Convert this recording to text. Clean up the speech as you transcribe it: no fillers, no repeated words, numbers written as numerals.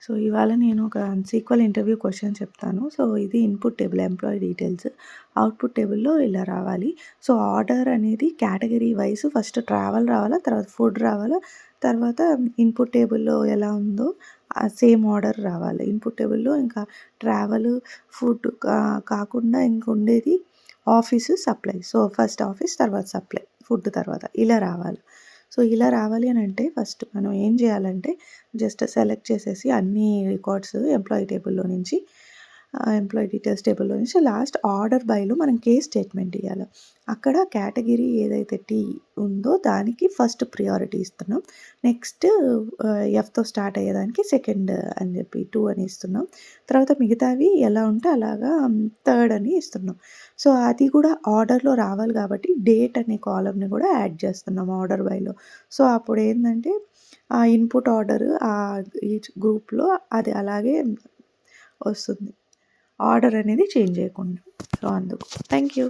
So, ఇవాళ నేను ఒక సీక్వెల్ ఇంటర్వ్యూ క్వెషన్ చెప్తాను. సో, ఇది input table employee details. Output టేబుల్‌లో ఇలా రావాలి. సో, ఆర్డర్ అనేది కేటగరీ వైస్ ఫస్ట్ ట్రావెల్ రావాలా, తర్వాత ఫుడ్ రావాలా, తర్వాత ఇన్‌పుట్ టేబుల్‌లో ఎలా ఉందో సేమ్ ఆర్డర్ రావాలి. ఇన్‌పుట్ టేబుల్‌లో ఇంకా ట్రావెల్, ఫుడ్ కాకుండా ఇంకుండేది office, supply. So, first office, తర్వాత సప్లై, ఫుడ్ తర్వాత ఇలా రావాలి. సో, ఇలా రావాలి అనంటే ఫస్ట్ మనం ఏం చేయాలంటే జస్ట్ సెలెక్ట్ చేసేసి అన్ని రికార్డ్స్ ఎంప్లాయీ టేబుల్‌లో నుంచి ఎంప్లాయీ డీటెయిల్స్ టేబుల్‌లో నుంచి లాస్ట్ ఆర్డర్ బైలో మనం కేస్ స్టేట్మెంట్ ఇయ్యాల. అక్కడ కేటగిరీ ఏదైతే టీ ఉందో దానికి ఫస్ట్ ప్రియారిటీ ఇస్తున్నాం. నెక్స్ట్ ఎఫ్‌తో స్టార్ట్ అయ్యేదానికి సెకండ్ అని చెప్పి 2 అని ఇస్తున్నాం. తర్వాత మిగతావి ఎలా ఉంటే అలాగా థర్డ్ అని ఇస్తున్నాం. సో, అది కూడా ఆర్డర్‌లో రావాలి కాబట్టి డేట్ అనే కాలమ్‌ని కూడా యాడ్ చేస్తున్నాం ఆర్డర్ బైలో. సో, అప్పుడేందంటే ఆ ఇన్‌పుట్ ఆర్డర్ ఈచ్ గ్రూప్‌లో అది అలాగే వస్తుంది. ఆర్డర్ అనేది చేంజ్ చేయకుండా. సో, అందుకు. Thank you.